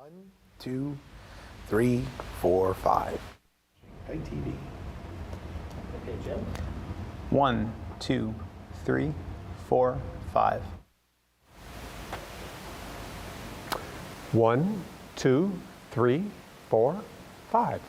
1, 2, 3, 4, 5. Peg TV. Okay, Jim. 1, 2, 3, 4, 5. 1, 2, 3, 4, 5.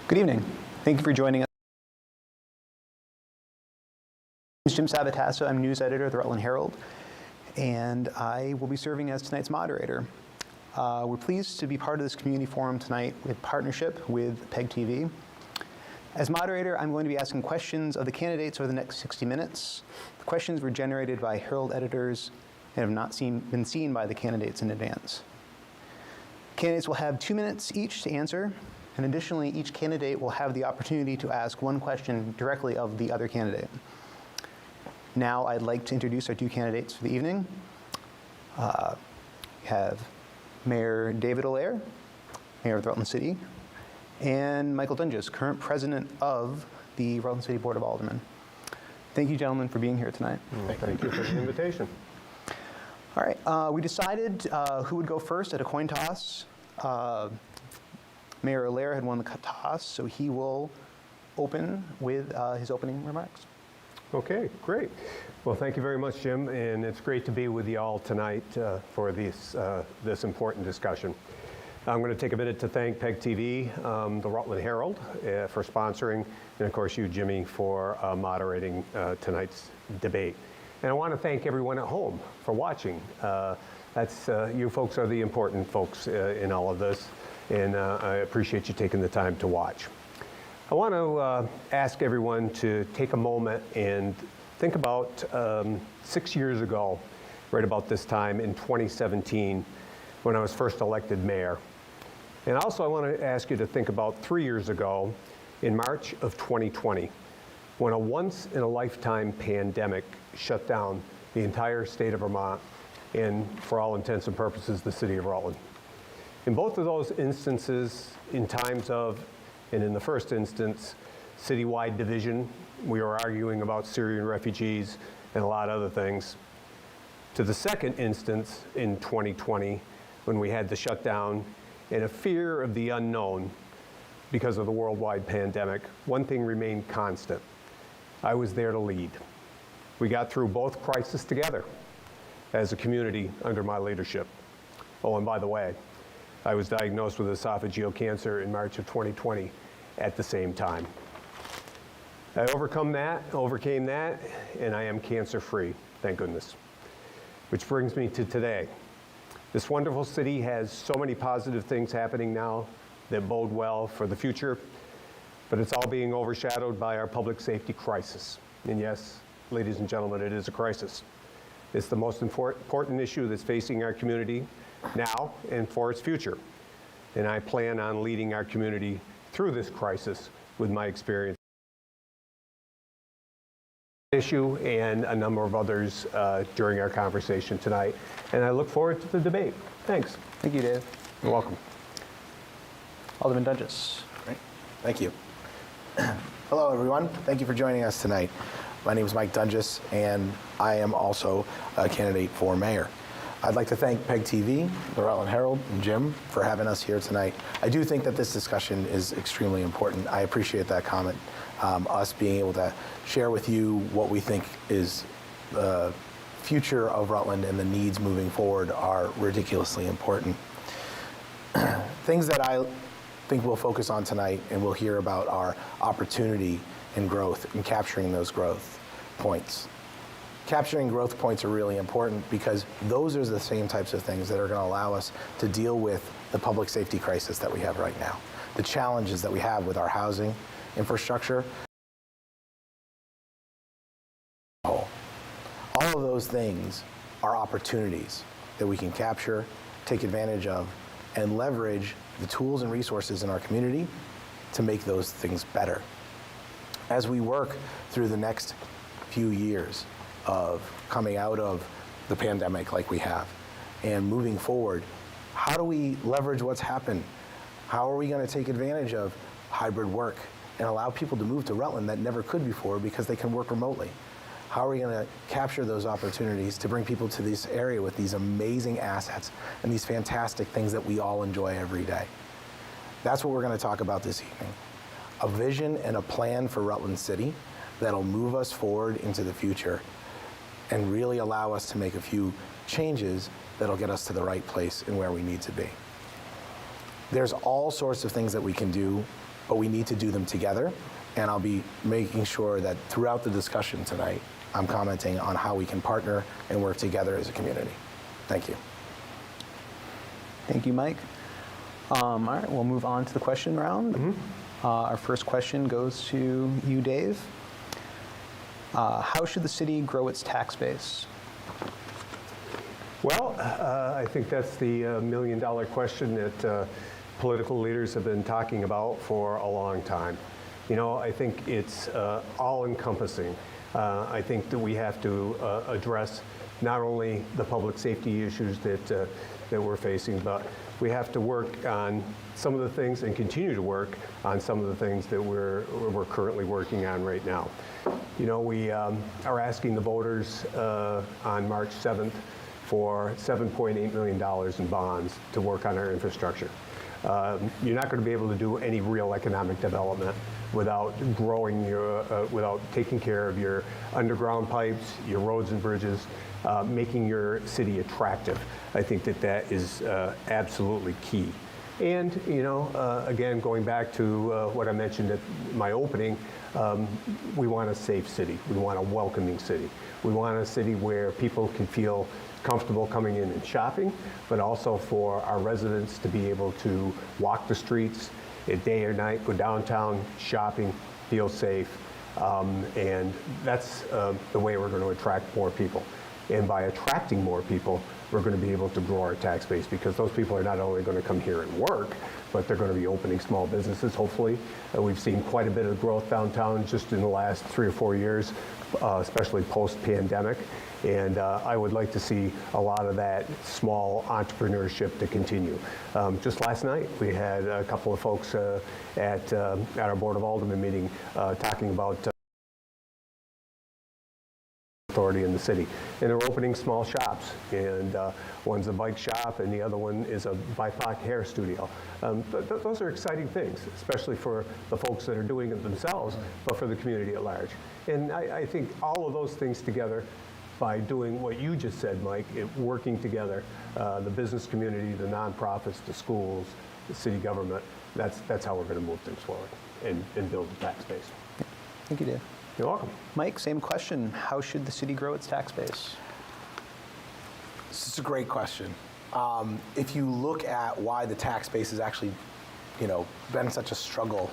Good evening. Thank you for joining us. My name is Jim Sabataso. I'm news editor of the Rutland Herald, and I will be serving as tonight's moderator. We're pleased to be part of this community forum tonight with partnership with Peg TV. As moderator, I'm going to be asking questions of the candidates over the next 60 minutes. The questions were generated by Herald editors and have not been seen by the candidates in advance. Candidates will have 2 minutes each to answer. And additionally, each candidate will have the opportunity to ask one question directly of the other candidate. Now I'd like to introduce our two candidates for the evening. We have Mayor David Allaire, Mayor of Rutland City, and Michael Dunges, current president of the Rutland City Board of Aldermen. Thank you, gentlemen, for being here tonight. Thank you for the invitation. All right, we decided who would go first at a coin toss. Mayor Allaire had won the toss, so he will open with his opening remarks. Okay, great. Well, thank you very much, Jim, and it's great to be with you all tonight for this important discussion. I'm going to take a minute to thank Peg TV, the Rutland Herald, for sponsoring, and of course you, Jimmy, for moderating tonight's debate. And I want to thank everyone at home for watching. You folks are the important folks in all of this. And I appreciate you taking the time to watch. I want to ask everyone to take a moment and think about 6 years ago, right about this time in 2017, when I was first elected mayor. And also I want to ask you to think about 3 years ago, in March of 2020, when a once-in-a-lifetime pandemic shut down the entire state of Vermont and, for all intents and purposes, the city of Rutland. In both of those instances, in times of, and in the first instance, citywide division. We were arguing about Syrian refugees and a lot of other things. To the second instance in 2020, when we had the shutdown and a fear of the unknown because of the worldwide pandemic, one thing remained constant. I was there to lead. We got through both crises together as a community under my leadership. Oh, and by the way, I was diagnosed with esophageal cancer in March of 2020 at the same time. I overcame that, and I am cancer-free, thank goodness. Which brings me to today. This wonderful city has so many positive things happening now that bode well for the future, but it's all being overshadowed by our public safety crisis. And yes, ladies and gentlemen, it is a crisis. It's the most important issue that's facing our community now and for its future. And I plan on leading our community through this crisis with my experience. Issue and a number of others during our conversation tonight. And I look forward to the debate. Thanks. Thank you, Dave. You're welcome. Alderman Dunges. Great. Thank you. Hello, everyone. Thank you for joining us tonight. My name is Mike Dunges, and I am also a candidate for mayor. I'd like to thank PEG TV, the Rutland Herald, and Jim for having us here tonight. I do think that this discussion is extremely important. I appreciate that comment. Us being able to share with you what we think is the future of Rutland and the needs moving forward are ridiculously important. Things that I think we'll focus on tonight and we'll hear about are opportunity and growth and capturing those growth points. Capturing growth points are really important because those are the same types of things that are going to allow us to deal with the public safety crisis that we have right now, the challenges that we have with our housing infrastructure. All of those things are opportunities that we can capture, take advantage of, and leverage the tools and resources in our community to make those things better. As we work through the next few years of coming out of the pandemic like we have and moving forward, how do we leverage what's happened? How are we going to take advantage of hybrid work and allow people to move to Rutland that never could before because they can work remotely? How are we going to capture those opportunities to bring people to this area with these amazing assets and these fantastic things that we all enjoy every day? That's what we're going to talk about this evening. A vision and a plan for Rutland City that'll move us forward into the future and really allow us to make a few changes that'll get us to the right place and where we need to be. There's all sorts of things that we can do, but we need to do them together, and I'll be making sure that throughout the discussion tonight, I'm commenting on how we can partner and work together as a community. Thank you. Thank you, Mike. All right, we'll move on to the question round. Our first question goes to you, Dave. How should the city grow its tax base? Well, I think that's the million-dollar question that political leaders have been talking about for a long time. You know, I think it's all-encompassing. I think that we have to address not only the public safety issues that we're facing, but we have to work on some of the things and continue to work on some of the things that we're currently working on right now. You know, we are asking the voters on March 7th for $7.8 million in bonds to work on our infrastructure. You're not going to be able to do any real economic development without growing without taking care of your underground pipes, your roads and bridges, making your city attractive. I think that is absolutely key. And, you know, again, going back to what I mentioned at my opening, we want a safe city. We want a welcoming city. We want a city where people can feel comfortable coming in and shopping, but also for our residents to be able to walk the streets at day or night, go downtown shopping, feel safe. And that's the way we're going to attract more people. And by attracting more people, we're going to be able to grow our tax base, because those people are not only going to come here and work, but they're going to be opening small businesses, hopefully. We've seen quite a bit of growth downtown just in the last 3 or 4 years, especially post-pandemic. And I would like to see a lot of that small entrepreneurship to continue. Just last night, we had a couple of folks at our Board of Aldermen meeting talking about authority in the city, and they're opening small shops, and one's a bike shop and the other one is a BIPOC hair studio. Those are exciting things, especially for the folks that are doing it themselves, but for the community at large. And I think all of those things together, by doing what you just said, Mike, working together, the business community, the nonprofits, the schools, the city government, that's how we're going to move things forward and build the tax base. Thank you, Dave. You're welcome. Mike, same question. How should the city grow its tax base? This is a great question. If you look at why the tax base has actually, been such a struggle,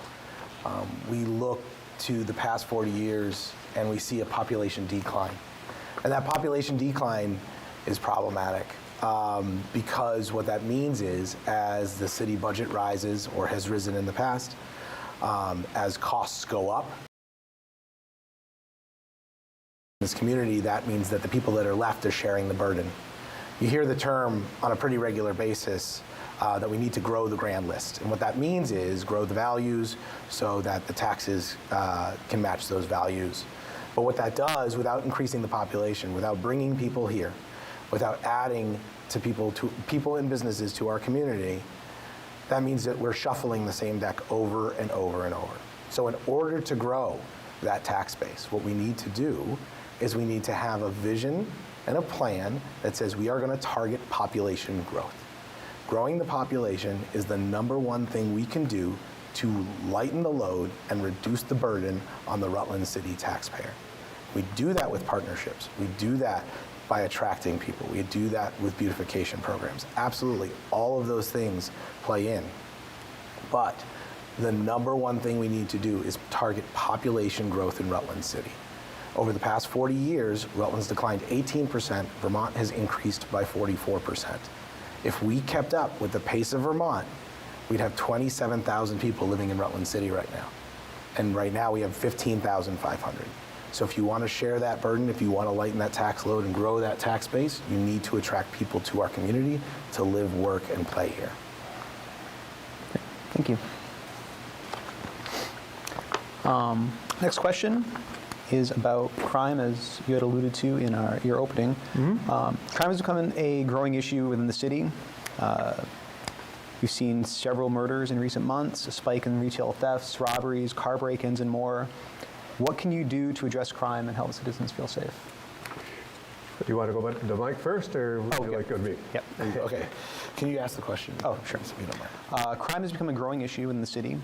we look to the past 40 years and we see a population decline. And that population decline is problematic because what that means is, as the city budget rises or has risen in the past, as costs go up, in this community, that means that the people that are left are sharing the burden. You hear the term on a pretty regular basis that we need to grow the grand list. And what that means is grow the values so that the taxes can match those values. But what that does, without increasing the population, without bringing people here, without adding to people and businesses to our community, that means that we're shuffling the same deck over and over and over. So in order to grow that tax base, what we need to do is we need to have a vision and a plan that says we are going to target population growth. Growing the population is the #1 thing we can do to lighten the load and reduce the burden on the Rutland City taxpayer. We do that with partnerships. We do that by attracting people. We do that with beautification programs. Absolutely, all of those things play in. But the #1 thing we need to do is target population growth in Rutland City. Over the past 40 years, Rutland's declined 18%, Vermont has increased by 44%. If we kept up with the pace of Vermont, we'd have 27,000 people living in Rutland City right now. And right now we have 15,500. So if you want to share that burden, if you want to lighten that tax load and grow that tax base, you need to attract people to our community to live, work, and play here. Thank you. Next question is about crime, as you had alluded to in your opening. Crime has become a growing issue within the city. We've seen several murders in recent months, a spike in retail thefts, robberies, car break-ins, and more. What can you do to address crime and help citizens feel safe? Do you want to go back to Mike first, or would you like to go to me? Yep. Okay. Can you ask the question? Oh, sure. If you don't mind. Crime has become a growing issue in the city.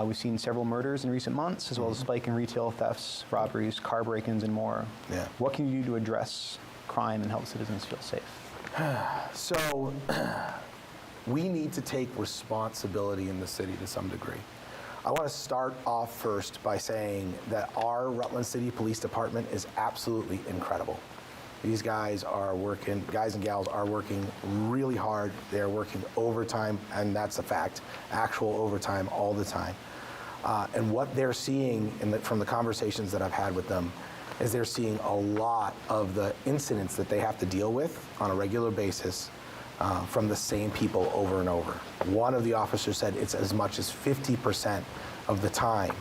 We've seen several murders in recent months, as well as a spike in retail thefts, robberies, car break-ins, and more. Yeah. What can you do to address crime and help citizens feel safe? So we need to take responsibility in the city to some degree. I want to start off first by saying that our Rutland City Police Department is absolutely incredible. These guys and gals are working really hard. They're working overtime, and that's a fact, actual overtime all the time. And what they're seeing from the conversations that I've had with them is they're seeing a lot of the incidents that they have to deal with on a regular basis from the same people over and over. One of the officers said it's as much as 50% of the time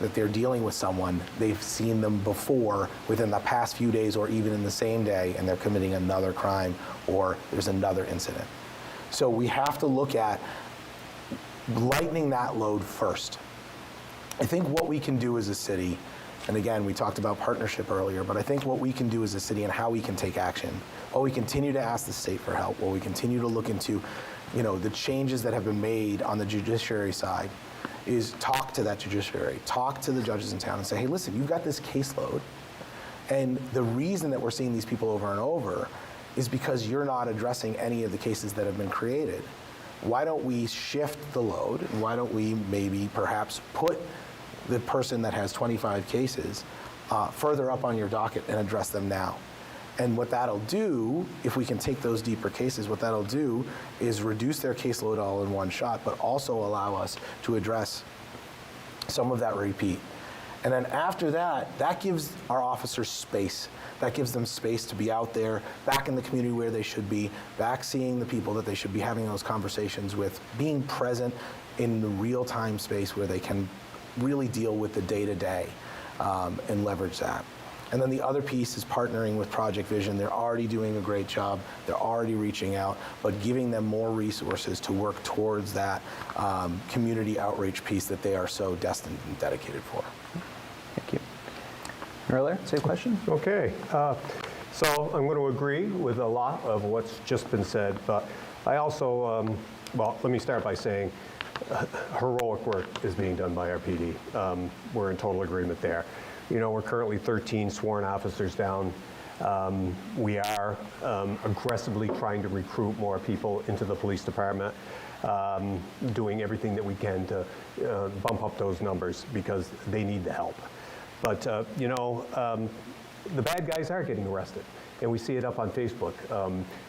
that they're dealing with someone, they've seen them before within the past few days or even in the same day, and they're committing another crime or there's another incident. So we have to look at lightening that load first. I think what we can do as a city, and again, we talked about partnership earlier, but I think what we can do as a city and how we can take action, while we continue to ask the state for help, while we continue to look into, the changes that have been made on the judiciary side, is talk to that judiciary, talk to the judges in town and say, hey, listen, you've got this caseload, and the reason that we're seeing these people over and over is because you're not addressing any of the cases that have been created. Why don't we shift the load, and why don't we maybe perhaps put the person that has 25 cases further up on your docket and address them now? And what that'll do, if we can take those deeper cases, what that'll do is reduce their caseload all in one shot, but also allow us to address some of that repeat. And then after that, that gives our officers space. That gives them space to be out there, back in the community where they should be, back seeing the people that they should be having those conversations with, being present in the real-time space where they can really deal with the day-to-day and leverage that. And then the other piece is partnering with Project Vision. They're already doing a great job. They're already reaching out, but giving them more resources to work towards that community outreach piece that they are so destined and dedicated for. Thank you. Earlier, same question? Okay. So I'm going to agree with a lot of what's just been said, but I also, well, let me start by saying heroic work is being done by our PD. We're in total agreement there. You know, we're currently 13 sworn officers down. We are aggressively trying to recruit more people into the police department, doing everything that we can to bump up those numbers because they need the help. But, you know, the bad guys are getting arrested, and we see it up on Facebook.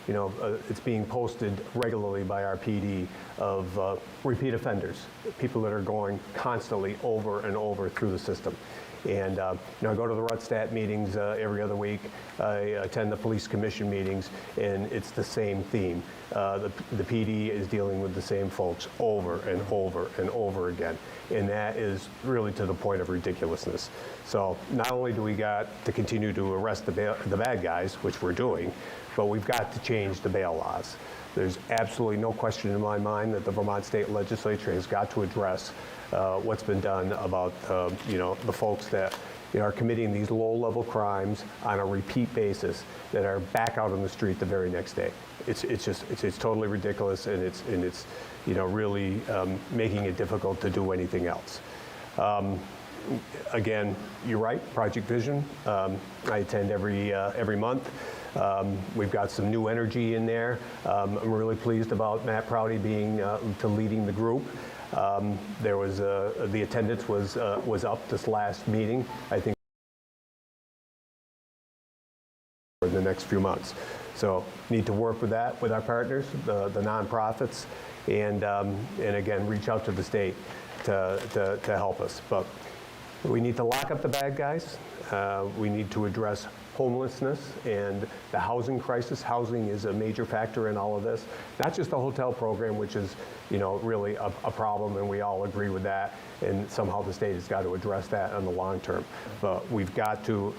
You know, it's being posted regularly by our PD of repeat offenders, people that are going constantly over and over through the system. And you know, I go to the Rutstat meetings every other week. I attend the police commission meetings, and it's the same theme. The PD is dealing with the same folks over and over and over again, and that is really to the point of ridiculousness. So not only do we got to continue to arrest the bad guys, which we're doing, but we've got to change the bail laws. There's absolutely no question in my mind that the Vermont State Legislature has got to address what's been done about you know, the folks that are committing these low-level crimes on a repeat basis that are back out on the street the very next day. It's totally ridiculous, and it's you know, really making it difficult to do anything else. Again, you're right, Project Vision. I attend every month. We've got some new energy in there. I'm really pleased about Matt Prouty being leading the group. There was the attendance was up this last meeting. I think for the next few months. So need to work with that with our partners, the nonprofits, and again reach out to the state to help us. But we need to lock up the bad guys. We need to address homelessness and the housing crisis. Housing is a major factor in all of this. Not just the hotel program, which is, you know, really a problem, and we all agree with that. And somehow the state has got to address that in the long term. But we've got to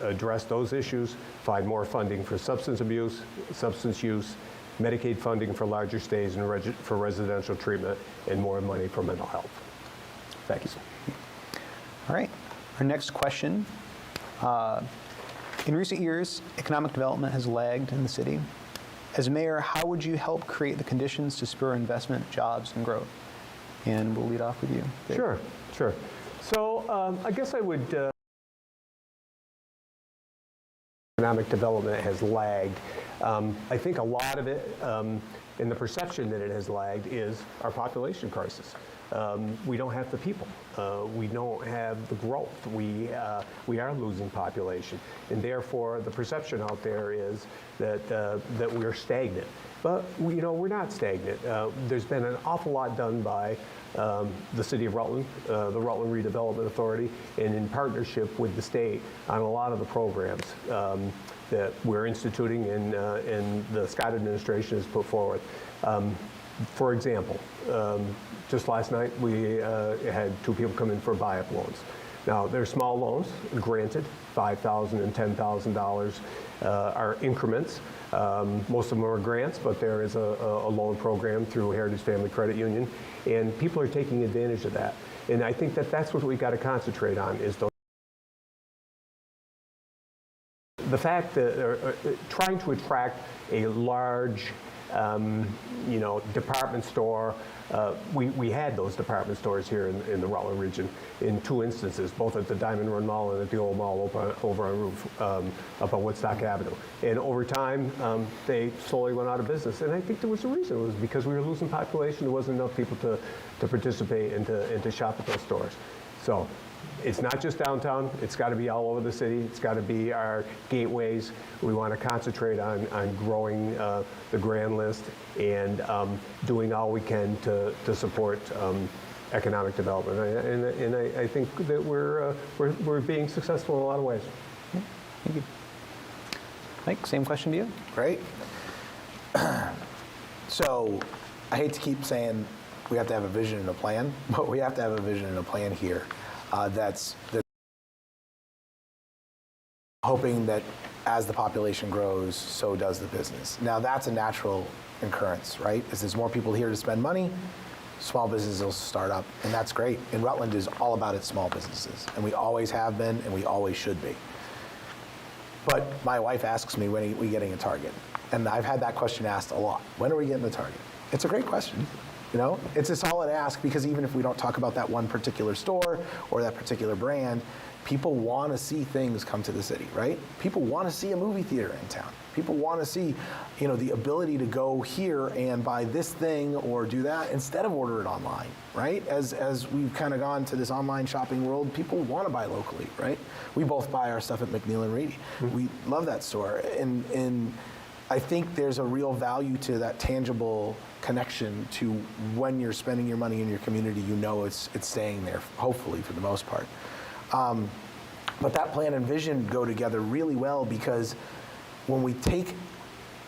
address those issues, find more funding for substance abuse, substance use, Medicaid funding for larger stays and for residential treatment, and more money for mental health. Thank you. All right. Our next question. In recent years, economic development has lagged in the city. As mayor, how would you help create the conditions to spur investment, jobs, and growth? And we'll lead off with you, Dave. Sure. So I guess I would, economic development has lagged. I think a lot of it, and the perception that it has lagged, is our population crisis. We don't have the people. We don't have the growth. We are losing population, and therefore the perception out there is that we're stagnant. But you know, we're not stagnant. There's been an awful lot done by the City of Rutland, the Rutland Redevelopment Authority, and in partnership with the state on a lot of the programs that we're instituting and the Scott administration has put forward. For example, just last night we had 2 people come in for buy-up loans. Now, they're small loans, granted, $5,000 and $10,000 are increments. Most of them are grants, but there is a loan program through Heritage Family Credit Union, and people are taking advantage of that. And I think that that's what we got to concentrate on, is the fact that trying to attract a large you know, department store. We had those department stores here in the Rutland region in 2 instances, both at the Diamond Run Mall and at the old mall over on Roof, up on Woodstock Avenue. And over time, they slowly went out of business. And I think there was a reason. It was because we were losing population. There wasn't enough people to participate and to shop at those stores. So It's not just downtown. It's got to be all over the city. It's got to be our gateways. We want to concentrate on growing the grand list and doing all we can to support economic development. And I think that we're being successful in a lot of ways. Thank you. Mike, same question to you. Great. So I hate to keep saying we have to have a vision and a plan, but we have to have a vision and a plan here that's hoping that as the population grows, so does the business. Now that's a natural occurrence, right? As there's more people here to spend money, small businesses will start up, and that's great. And Rutland is all about its small businesses, and we always have been, and we always should be. But my wife asks me, when are we getting a Target? And I've had that question asked a lot. When are we getting the Target? It's a great question. You know, it's a solid ask, because even if we don't talk about that one particular store or that particular brand, people want to see things come to the city, right? People want to see a movie theater in town. People want to see, you know, the ability to go here and buy this thing or do that instead of order it online, right? As we've kind of gone to this online shopping world, people want to buy locally, right? We both buy our stuff at McNeil and Reedy. Mm-hmm. We love that store, and I think there's a real value to that tangible connection to when you're spending your money in your community. You know, it's staying there, hopefully, for the most part. But that plan and vision go together really well, because when we take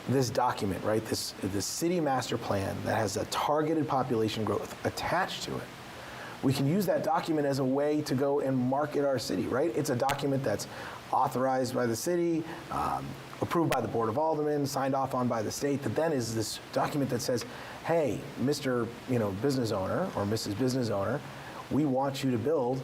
this document, right, this city master plan that has a targeted population growth attached to it, we can use that document as a way to go and market our city, right? It's a document that's authorized by the city, approved by the Board of Aldermen, signed off on by the state, that then is this document that says, hey, Mr. business owner or Mrs. Business owner, we want you to build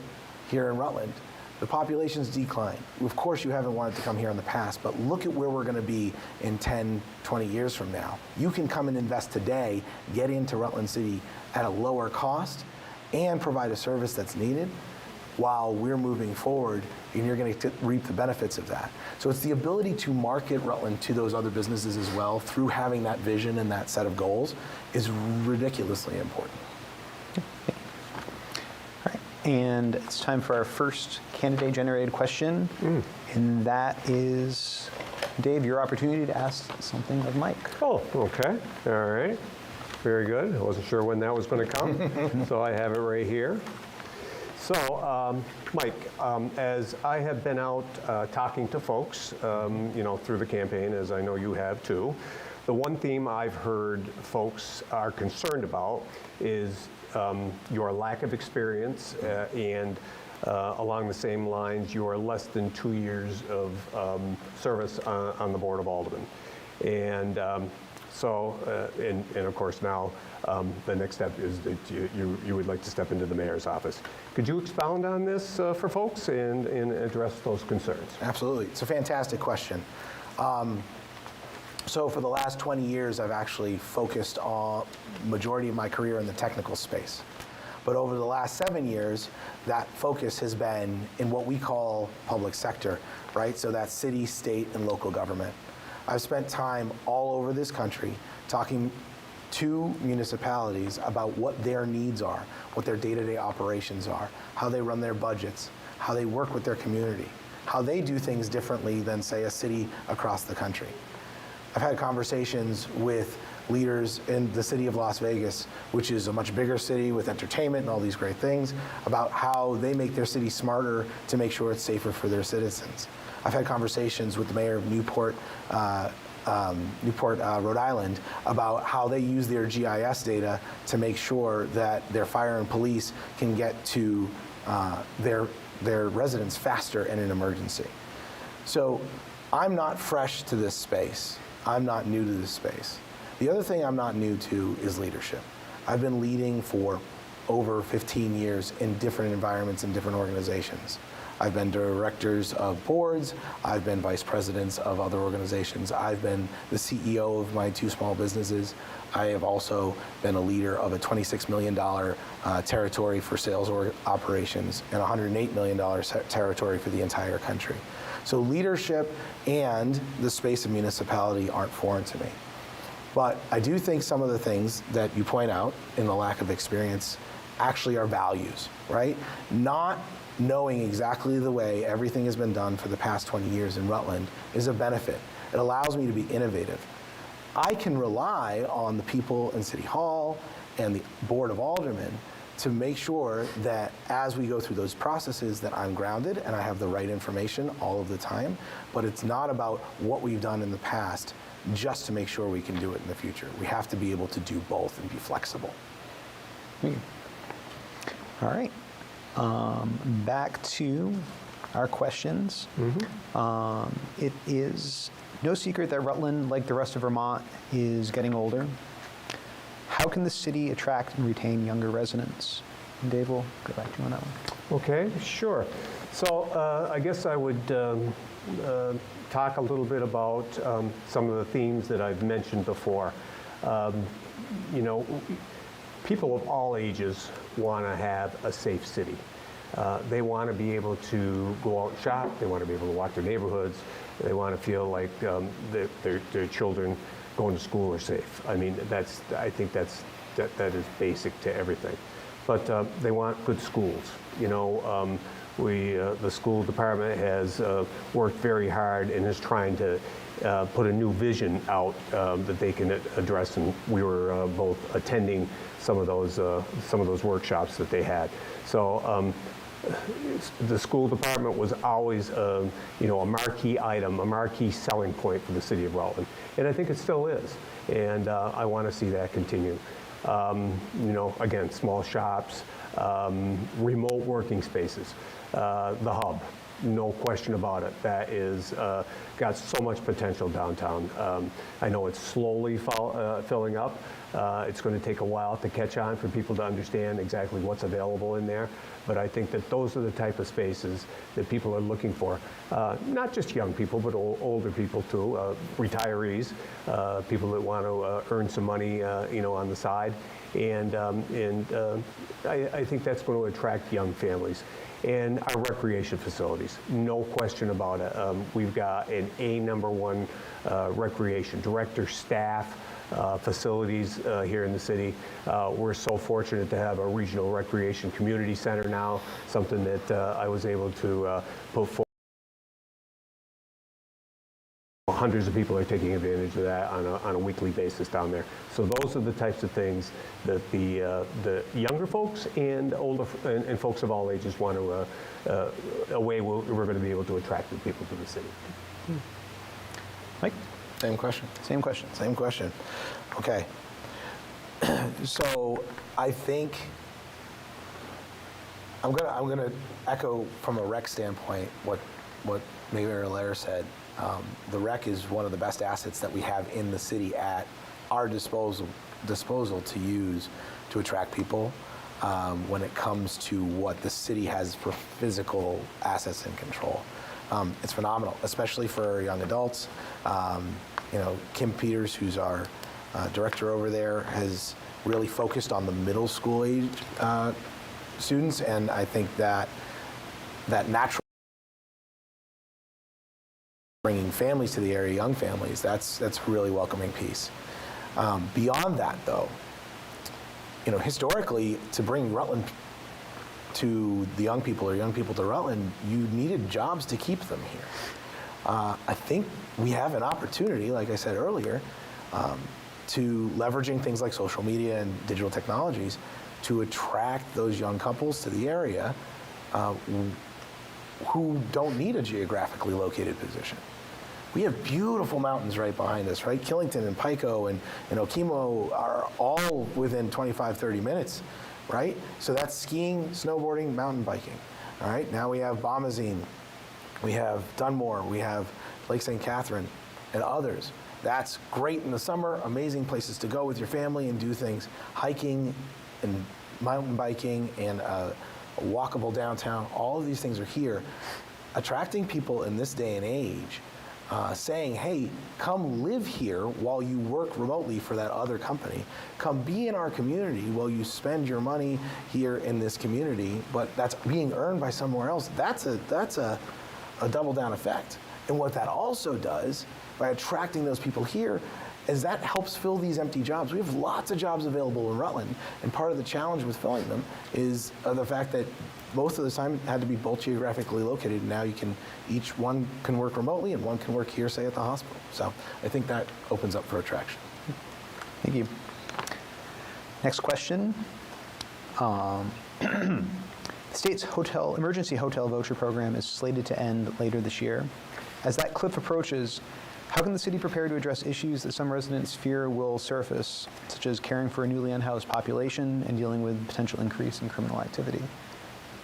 here in Rutland. The population's declined. Of course, you haven't wanted to come here in the past, but look at where we're going to be in 10, 20 years from now. You can come and invest today, get into Rutland City at a lower cost, and provide a service that's needed while we're moving forward, and you're going to reap the benefits of that. So it's the ability to market Rutland to those other businesses as well through having that vision and that set of goals is ridiculously important. And it's time for our first candidate-generated question, and that is, Dave, your opportunity to ask something of Mike. Oh, okay. All right. Very good. I wasn't sure when that was going to come, so I have it right here. So, Mike, as I have been out talking to folks, through the campaign, as I know you have too, the one theme I've heard folks are concerned about is your lack of experience, and along the same lines, your less than 2 years of service on the Board of Aldermen. And and of course now, the next step is that you would like to step into the mayor's office. Could you expound on this for folks and address those concerns? Absolutely. It's a fantastic question. So for the last 20 years, I've actually focused on majority of my career in the technical space. But over the last 7 years, that focus has been in what we call public sector, right? So that's city, state, and local government. I've spent time all over this country talking to municipalities about what their needs are, what their day-to-day operations are, how they run their budgets, how they work with their community, how they do things differently than, say, a city across the country. I've had conversations with leaders in the city of Las Vegas, which is a much bigger city with entertainment and all these great things, about how they make their city smarter to make sure it's safer for their citizens. I've had conversations with the mayor of Newport, Rhode Island, about how they use their GIS data to make sure that their fire and police can get to their residents faster in an emergency. So I'm not fresh to this space. I'm not new to this space. The other thing I'm not new to is leadership. I've been leading for over 15 years in different environments and different organizations. I've been directors of boards. I've been vice presidents of other organizations. I've been the CEO of my 2 small businesses. I have also been a leader of a $26 million territory for sales operations and $108 million territory for the entire country. So leadership and the space of municipality aren't foreign to me. But I do think some of the things that you point out in the lack of experience actually are values, right? Not knowing exactly the way everything has been done for the past 20 years in Rutland is a benefit. It allows me to be innovative. I can rely on the people in City Hall and the Board of Aldermen to make sure that as we go through those processes that I'm grounded and I have the right information all of the time, but it's not about what we've done in the past just to make sure we can do it in the future. We have to be able to do both and be flexible. All right. Back to our questions. It is no secret that Rutland, like the rest of Vermont, is getting older. How can the city attract and retain younger residents? And Dave, we'll go back to you on that one. Okay, sure. So I guess I would talk a little bit about some of the themes that I've mentioned before. You know, people of all ages want to have a safe city. They want to be able to go out and shop. They want to be able to walk their neighborhoods. They want to feel like their children going to school are safe. I mean, I think that is basic to everything. But they want good schools. You know, the school department has worked very hard and is trying to put a new vision out that they can address. And we were both attending some of those workshops that they had. So. The school department was always, you know, a marquee item, a marquee selling point for the city of Rutland, and I think it still is. And I want to see that continue. You know, again, small shops, remote working spaces, the hub, no question about it. That is got so much potential downtown. I know it's slowly filling up. It's going to take a while to catch on for people to understand exactly what's available in there. But I think that those are the type of spaces that people are looking for. Not just young people, but older people too, retirees, people that want to earn some money, you know, on the side. And I think that's going to attract young families. And our recreation facilities, no question about it. We've got an #1 recreation director, staff, facilities here in the city. We're so fortunate to have a regional recreation community center now, something that I was able to put forward. Hundreds of people are taking advantage of that on a weekly basis down there. So those are the types of things that the younger folks and older and folks of all ages want to, a way we're going to be able to attract the people to the city. Mike? Same question. Same question. Same question. Okay. So I think I'm gonna echo from a rec standpoint what Mayor Allaire said. The rec is one of the best assets that we have in the city at our disposal to use to attract people when it comes to what the city has for physical assets and control. It's phenomenal, especially for young adults. You know, Kim Peters, who's our director over there, has really focused on the middle school age students, and I think that natural bringing families to the area, young families, that's a really welcoming piece. Beyond that, though, you know, historically, to bring Rutland to the young people or young people to Rutland, you needed jobs to keep them here. I think we have an opportunity, like I said earlier, to leveraging things like social media and digital technologies to attract those young couples to the area who don't need a geographically located position. We have beautiful mountains right behind us, right? Killington and Pico and Okemo are all within 25, 30 minutes, right? So that's skiing, snowboarding, mountain biking, all right? Now we have Bombazine, we have Dunmore, we have Lake St. Catherine, and others. That's great in the summer, amazing places to go with your family and do things. Hiking and mountain biking and a walkable downtown, all of these things are here. Attracting people in this day and age, saying, hey, come live here while you work remotely for that other company. Come be in our community while you spend your money here in this community, but that's being earned by somewhere else. That's a double down effect. And what that also does by attracting those people here is that helps fill these empty jobs. We have lots of jobs available in Rutland, and part of the challenge with filling them is the fact that most of the time had to be both geographically located. And now each one can work remotely and one can work here, say at the hospital. So I think that opens up for attraction. Thank you. Next question. The state's emergency hotel voucher program is slated to end later this year. As that cliff approaches, how can the city prepare to address issues that some residents fear will surface, such as caring for a newly unhoused population and dealing with potential increase in criminal activity?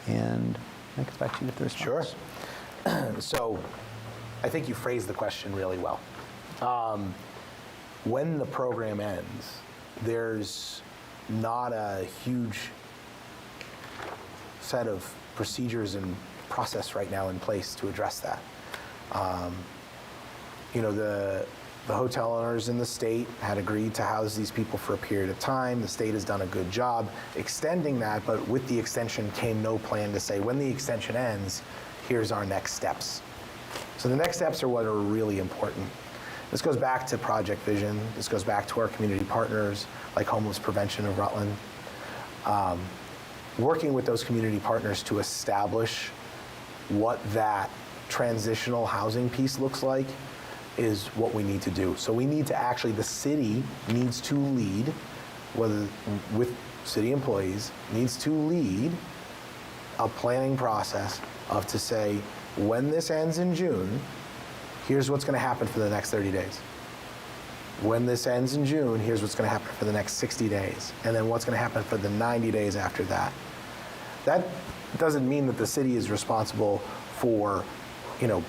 And that gets back to you with the response. Sure. So I think you phrased the question really well. When the program ends, there's not a huge set of procedures and process right now in place to address that. The hotel owners in the state had agreed to house these people for a period of time. The state has done a good job extending that, but with the extension came no plan to say, when the extension ends, here's our next steps. So the next steps are what are really important. This goes back to Project Vision. This goes back to our community partners like Homeless Prevention of Rutland. Working with those community partners to establish what that transitional housing piece looks like is what we need to do. So we need to actually, the city needs to lead, whether with city employees, needs to lead a planning process of to say, when this ends in June, here's what's going to happen for the next 30 days. When this ends in June, here's what's going to happen for the next 60 days. And then what's going to happen for the 90 days after that. That doesn't mean that the city is responsible for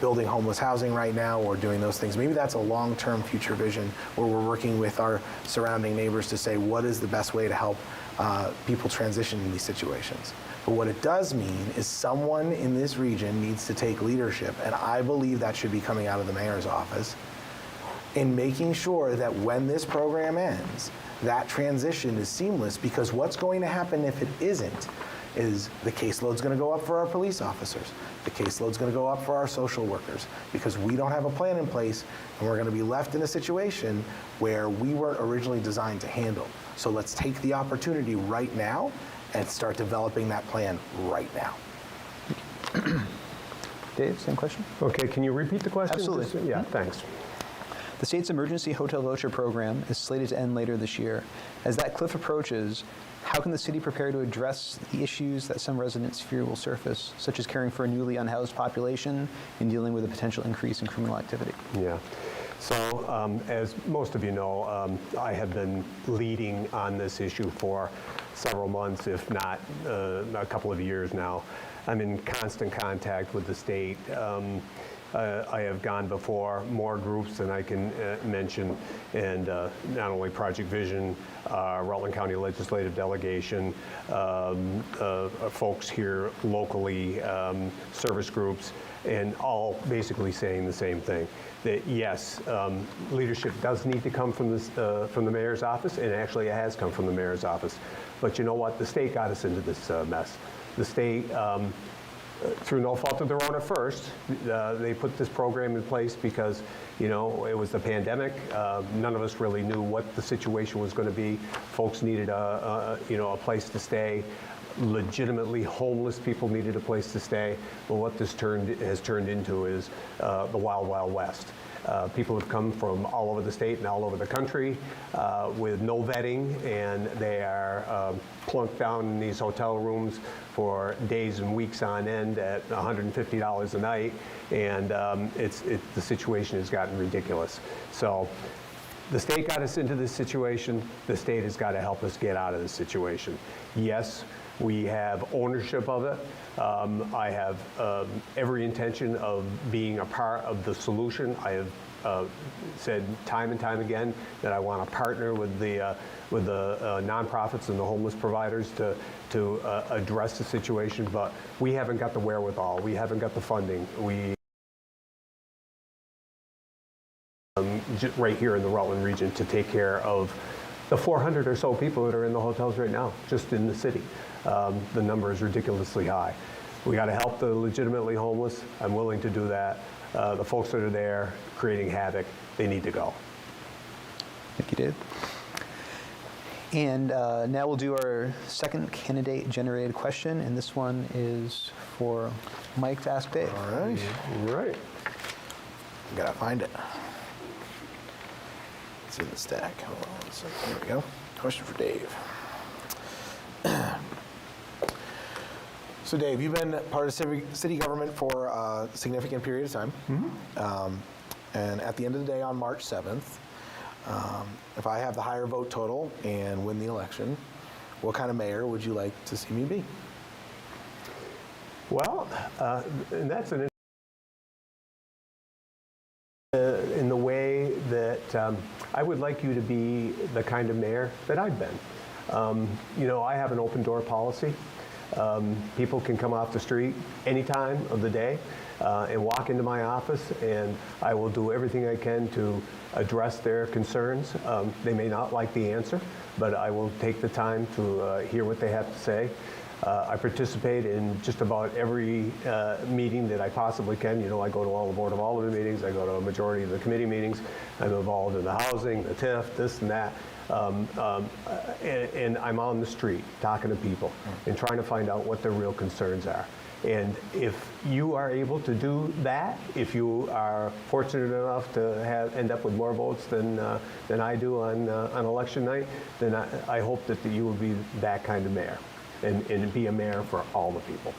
building homeless housing right now or doing those things. Maybe that's a long-term future vision where we're working with our surrounding neighbors to say what is the best way to help people transition in these situations. But what it does mean is someone in this region needs to take leadership, and I believe that should be coming out of the mayor's office, in making sure that when this program ends, that transition is seamless, because what's going to happen if it isn't is the caseload's going to go up for our police officers. The caseload's going to go up for our social workers, because we don't have a plan in place, and we're going to be left in a situation where we weren't originally designed to handle. So let's take the opportunity right now and start developing that plan right now. Dave, same question? Okay, can you repeat the question? Absolutely. Yeah, thanks. The state's emergency hotel voucher program is slated to end later this year. As that cliff approaches, how can the city prepare to address the issues that some residents fear will surface, such as caring for a newly unhoused population and dealing with a potential increase in criminal activity? Yeah. So as most of you know, I have been leading on this issue for several months, if not a couple of years now. I'm in constant contact with the state. I have gone before more groups than I can mention, and not only Project Vision, Rutland County Legislative Delegation, folks here locally, service groups, and all basically saying the same thing. That yes, leadership does need to come from the mayor's office, and actually it has come from the mayor's office. But you know what? The state got us into this mess. The state, through no fault of their own at first, they put this program in place because, it was the pandemic. None of us really knew what the situation was going to be. Folks needed a place to stay. Legitimately homeless people needed a place to stay. Well, what this has turned into is the Wild Wild West. People have come from all over the state and all over the country with no vetting, and they are plunked down in these hotel rooms for days and weeks on end at $150 a night, and the situation has gotten ridiculous. So the state got us into this situation. The state has got to help us get out of this situation. Yes, we have ownership of it. I have every intention of being a part of the solution. I have said time and time again that I want to partner with the nonprofits and the homeless providers to address the situation, but we haven't got the wherewithal. We haven't got the funding. We right here in the Rutland region to take care of the 400 or so people that are in the hotels right now, just in the city. The number is ridiculously high. We got to help the legitimately homeless. I'm willing to do that. The folks that are there creating havoc, they need to go. Thank you, Dave. And now we'll do our second candidate-generated question, and this one is for Mike to ask Dave. All right. Right. Gotta find it. It's in the stack. Hold on a second. Here we go. Question for Dave. So Dave, you've been part of city government for a significant period of time. And at the end of the day, on March 7th, if I have the higher vote total and win the election, what kind of mayor would you like to see me be? Well, and that's an in the way that I would like you to be the kind of mayor that I've been. You know, I have an open door policy. People can come off the street any time of the day and walk into my office, and I will do everything I can to address their concerns. They may not like the answer, but I will take the time to hear what they have to say. I participate in just about every meeting that I possibly can. You know, I go to all the Board of Alderman meetings. I go to a majority of the committee meetings. I'm involved in the housing, the TIF, this and that. And I'm on the street talking to people and trying to find out what their real concerns are. And if you are able to do that, if you are fortunate enough to end up with more votes than I do on election night, then I hope that you will be that kind of mayor and be a mayor for all the people.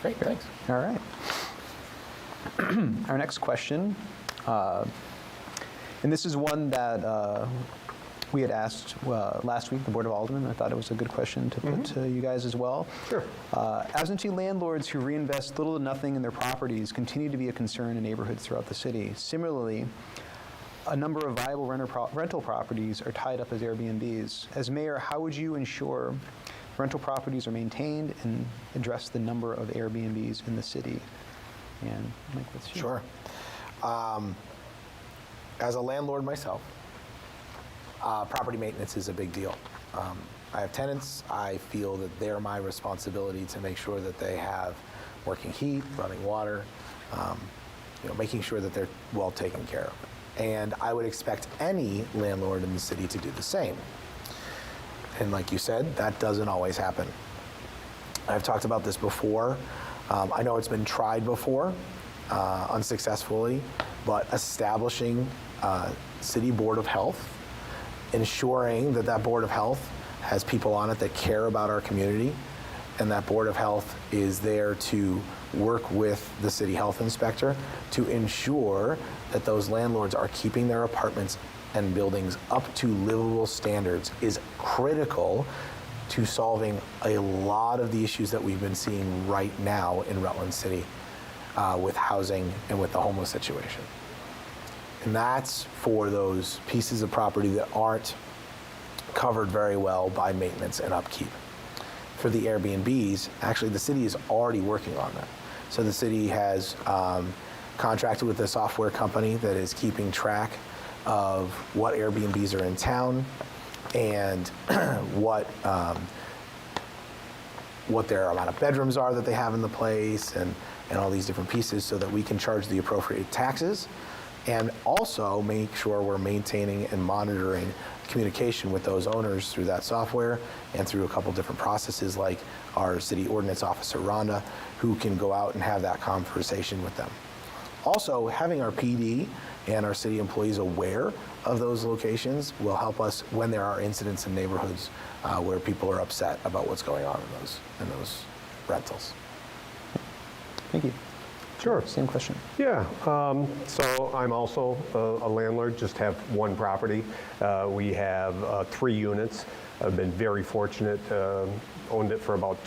Great, thanks. All right. Our next question, and this is one that we had asked last week, the Board of Aldermen. I thought it was a good question to put to you guys as well. Sure. Absentee landlords who reinvest little to nothing in their properties continue to be a concern in neighborhoods throughout the city. Similarly, a number of viable rental properties are tied up as Airbnbs. As mayor, how would you ensure rental properties are maintained and address the number of Airbnbs in the city? And Mike, let's see. Sure. As a landlord myself, property maintenance is a big deal. I have tenants. I feel that they're my responsibility to make sure that they have working heat, running water, you know, making sure that they're well taken care of. And I would expect any landlord in the city to do the same. And like you said, that doesn't always happen. I've talked about this before. I know it's been tried before, unsuccessfully, but establishing a city board of health, ensuring that that board of health has people on it that care about our community, and that board of health is there to work with the city health inspector to ensure that those landlords are keeping their apartments and buildings up to livable standards is critical to solving a lot of the issues that we've been seeing right now in Rutland City with housing and with the homeless situation. And that's for those pieces of property that aren't covered very well by maintenance and upkeep. For the Airbnbs, actually the city is already working on that. So the city has contracted with a software company that is keeping track of what Airbnbs are in town and what their amount of bedrooms are that they have in the place and all these different pieces so that we can charge the appropriate taxes and also make sure we're maintaining and monitoring communication with those owners through that software and through a couple different processes like our city ordinance officer, Rhonda, who can go out and have that conversation with them. Also, having our PD and our city employees aware of those locations will help us when there are incidents in neighborhoods where people are upset about what's going on in those rentals. Thank you. Sure. Same question. Yeah, so I'm also a landlord, just have one property. We have 3 units. I've been very fortunate, owned it for about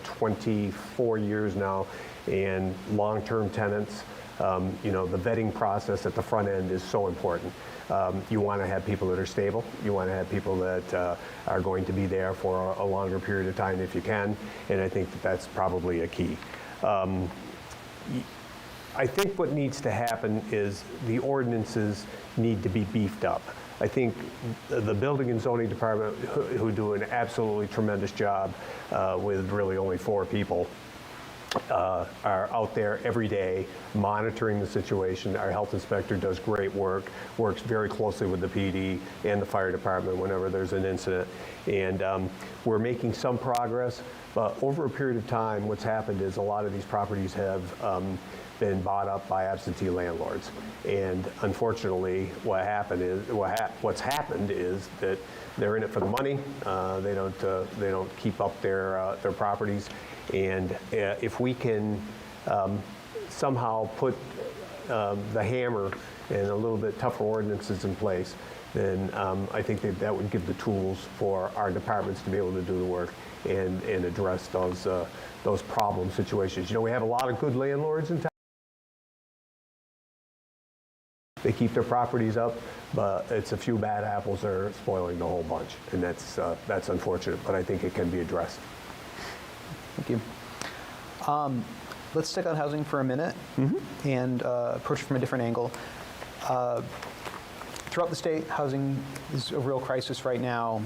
24 years now, and long-term tenants. You know, the vetting process at the front end is so important. You want to have people that are stable. You want to have people that are going to be there for a longer period of time if you can, and I think that that's probably a key. I think what needs to happen is the ordinances need to be beefed up. I think the Building and Zoning Department, who do an absolutely tremendous job with really only 4 people, are out there every day monitoring the situation. Our health inspector does great work, works very closely with the PD and the fire department whenever there's an incident. And we're making some progress, but over a period of time, what's happened is a lot of these properties have been bought up by absentee landlords. And unfortunately, what's happened is that they're in it for the money. They don't keep up their properties. And if we can somehow put the hammer and a little bit tougher ordinances in place, then I think that would give the tools for our departments to be able to do the work and address those problem situations. You know, we have a lot of good landlords in town. They keep their properties up, but it's a few bad apples that are spoiling the whole bunch, and that's unfortunate, but I think it can be addressed. Thank you. Let's stick on housing for a minute and approach it from a different angle. Throughout the state, housing is a real crisis right now.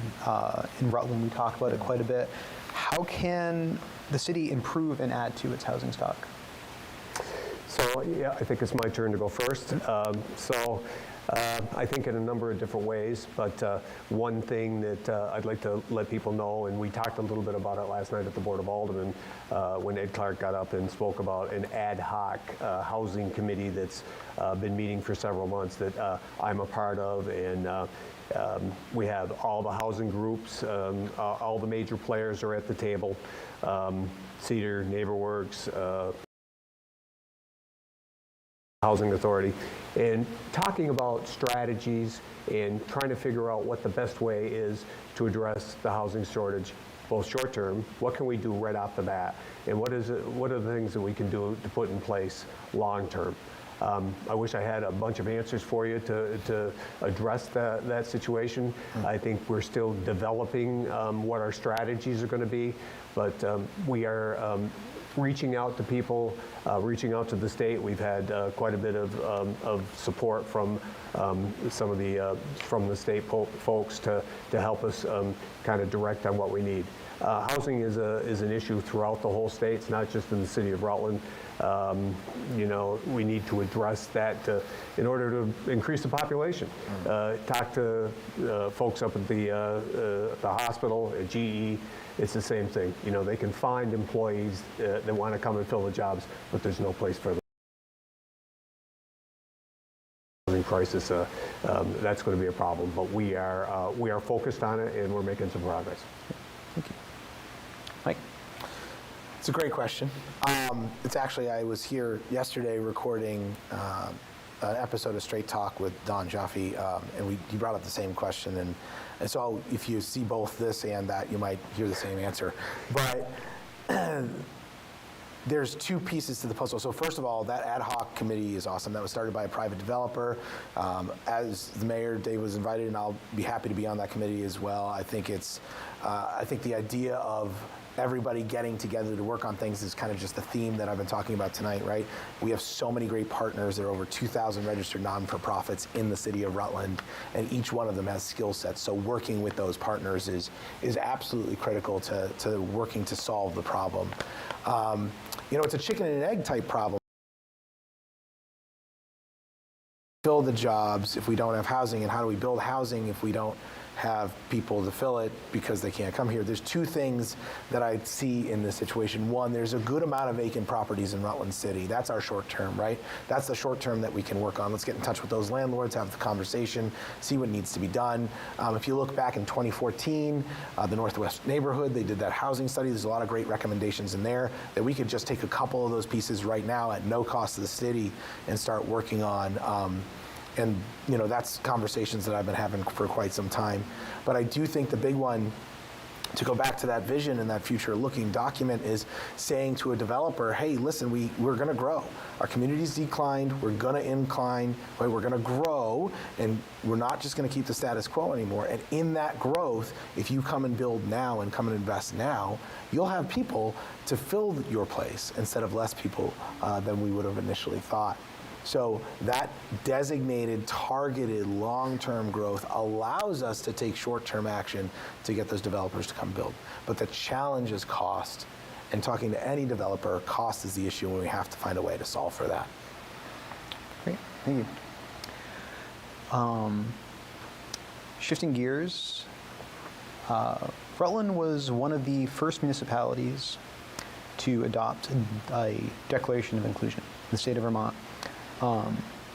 In Rutland, we talk about it quite a bit. How can the city improve and add to its housing stock? So, yeah, I think it's my turn to go first. I think in a number of different ways, but one thing that I'd like to let people know, and we talked a little bit about it last night at the Board of Aldermen when Ed Clark got up and spoke about an ad hoc housing committee that's been meeting for several months that I'm a part of, and we have all the housing groups, all the major players are at the table, Cedar, NeighborWorks, Housing Authority, and talking about strategies and trying to figure out what the best way is to address the housing shortage, both short term, what can we do right off the bat, and what are the things that we can do to put in place long term. I wish I had a bunch of answers for you to address that situation. I think we're still developing what our strategies are going to be, but we are reaching out to people, reaching out to the state. We've had quite a bit of support from some of the state folks to help us kind of direct on what we need. Housing is an issue throughout the whole state. It's not just in the city of Rutland. You know, we need to address that in order to increase the population. Talk to folks up at the hospital, at GE. It's the same thing. You know, they can find employees that want to come and fill the jobs, but there's no place for them. Housing crisis, that's going to be a problem. But we are focused on it, and we're making some progress. Thank you. Mike? It's a great question. It's actually, I was here yesterday recording an episode of Straight Talk with Don Jaffe, and he brought up the same question. And so if you see both this and that, you might hear the same answer. But there's two pieces to the puzzle. So first of all, that ad hoc committee is awesome. That was started by a private developer. As the mayor, Dave was invited, and I'll be happy to be on that committee as well. I think the idea of everybody getting together to work on things is kind of just the theme that I've been talking about tonight, right? We have so many great partners. There are over 2,000 registered non-for-profits in the city of Rutland, and each one of them has skill sets. So working with those partners is absolutely critical to working to solve the problem. You know, it's a chicken and egg type problem. Fill the jobs if we don't have housing, and how do we build housing if we don't have people to fill it because they can't come here? There's two things that I see in this situation. One, there's a good amount of vacant properties in Rutland City. That's our short term, right? That's the short term that we can work on. Let's get in touch with those landlords, have the conversation, see what needs to be done. If you look back in 2014, the Northwest neighborhood, they did that housing study. There's a lot of great recommendations in there that we could just take a couple of those pieces right now at no cost to the city and start working on. And, you know, that's conversations that I've been having for quite some time. But I do think the big one, to go back to that vision and that future-looking document, is saying to a developer, hey, listen, we're going to grow. Our community's declined. We're going to incline. Right? We're going to grow, and we're not just going to keep the status quo anymore. And in that growth, if you come and build now and come and invest now, you'll have people to fill your place instead of less people than we would have initially thought. So that designated, targeted, long-term growth allows us to take short-term action to get those developers to come build. But the challenge is cost. And talking to any developer, cost is the issue, and we have to find a way to solve for that. Great, thank you. Shifting gears, Rutland was one of the first municipalities to adopt a Declaration of Inclusion in the state of Vermont.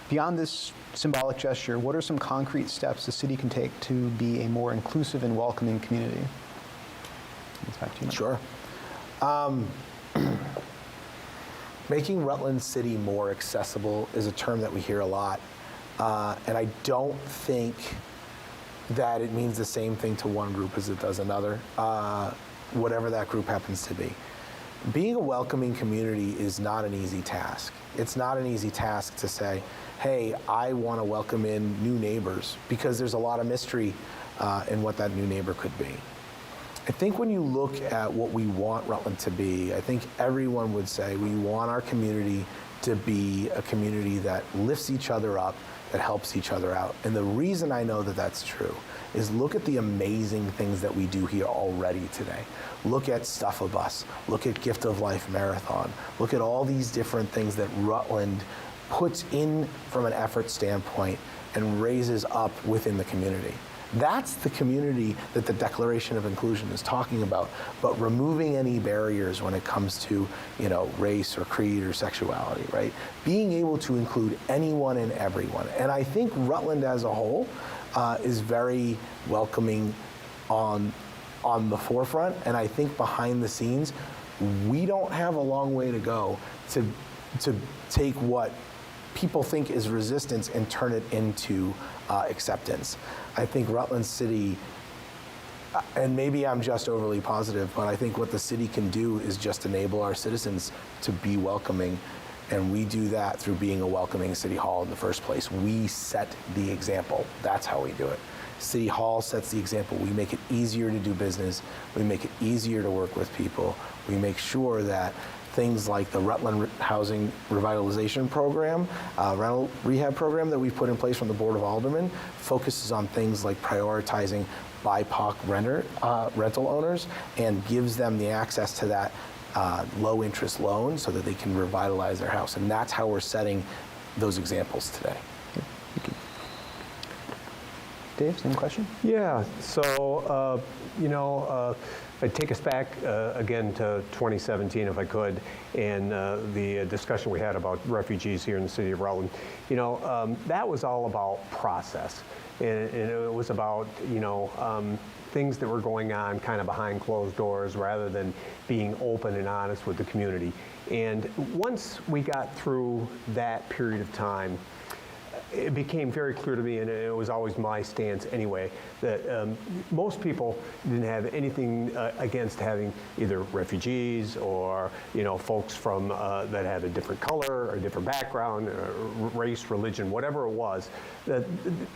Beyond this symbolic gesture, what are some concrete steps the city can take to be a more inclusive and welcoming community? It's back to you, Mike. Sure. Making Rutland City more accessible is a term that we hear a lot, and I don't think that it means the same thing to one group as it does another, whatever that group happens to be. Being a welcoming community is not an easy task. It's not an easy task to say, hey, I want to welcome in new neighbors, because there's a lot of mystery in what that new neighbor could be. I think when you look at what we want Rutland to be, I think everyone would say we want our community to be a community that lifts each other up, that helps each other out. And the reason I know that that's true is look at the amazing things that we do here already today. Look at Stuff a Bus, look at Gift of Life Marathon, look at all these different things that Rutland puts in from an effort standpoint and raises up within the community. That's the community that the Declaration of Inclusion is talking about, but removing any barriers when it comes to, race or creed or sexuality, right? Being able to include anyone and everyone. And I think Rutland as a whole is very welcoming on the forefront, and I think behind the scenes, we don't have a long way to go to take what people think is resistance and turn it into acceptance. I think Rutland City, and maybe I'm just overly positive, but I think what the city can do is just enable our citizens to be welcoming, and we do that through being a welcoming city hall in the first place. We set the example. That's how we do it. City Hall sets the example. We make it easier to do business. We make it easier to work with people. We make sure that things like the Rutland Housing Revitalization Program, rental rehab program that we've put in place from the Board of Aldermen, focuses on things like prioritizing BIPOC rental owners and gives them the access to that low interest loan so that they can revitalize their house. And that's how we're setting those examples today. Thank you. Dave, same question? Yeah, so, I'd take us back again to 2017, if I could, and the discussion we had about refugees here in the city of Rutland. That was all about process, and it was about, things that were going on kind of behind closed doors rather than being open and honest with the community. And once we got through that period of time, it became very clear to me, and it was always my stance anyway, that most people didn't have anything against having either refugees or folks from that had a different color or different background, race, religion, whatever it was, that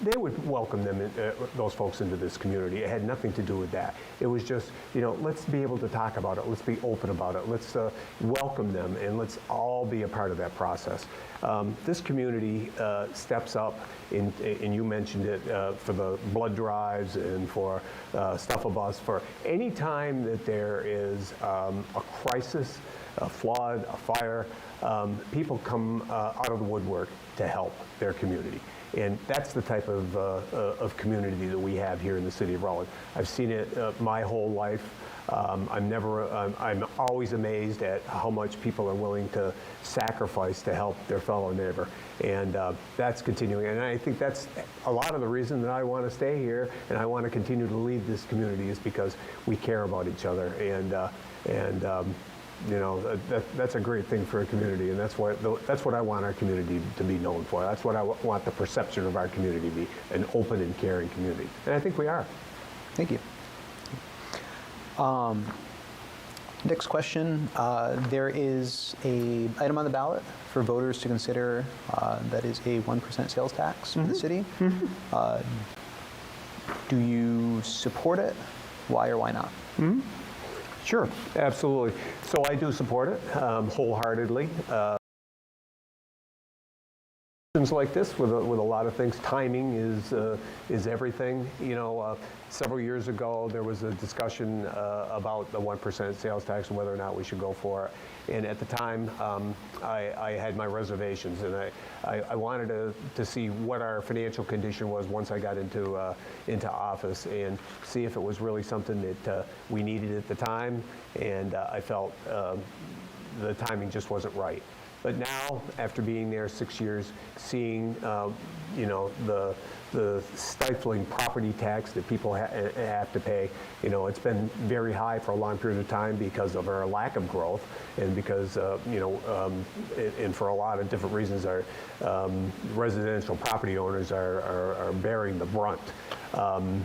they would welcome them, those folks into this community. It had nothing to do with that. It was just, let's be able to talk about it. Let's be open about it. Let's welcome them, and let's all be a part of that process. This community steps up, and you mentioned it, for the blood drives and for Stuff a Bus. For any time that there is a crisis, a flood, a fire, people come out of the woodwork to help their community. And that's the type of community that we have here in the city of Rutland. I've seen it my whole life. I'm always amazed at how much people are willing to sacrifice to help their fellow neighbor, and that's continuing. And I think that's a lot of the reason that I want to stay here and I want to continue to lead this community, is because we care about each other, and that's a great thing for a community, and that's what I want our community to be known for. That's what I want the perception of our community to be, an open and caring community, and I think we are. Thank you. Next question. There is an item on the ballot for voters to consider that is a 1% sales tax for the city. Do you support it? Why or why not? Sure, absolutely. So I do support it wholeheartedly. Like this with a lot of things, timing is everything. You know, several years ago there was a discussion about the 1% sales tax and whether or not we should go for it. And at the time, I had my reservations, and I wanted to see what our financial condition was once I got into office, and see if it was really something that we needed at the time. And I felt the timing just wasn't right. But now, after being there 6 years, seeing you know, the stifling property tax that people have to pay, you know, it's been very high for a long period of time because of our lack of growth, and because you know, and for a lot of different reasons, our residential property owners are bearing the brunt. Other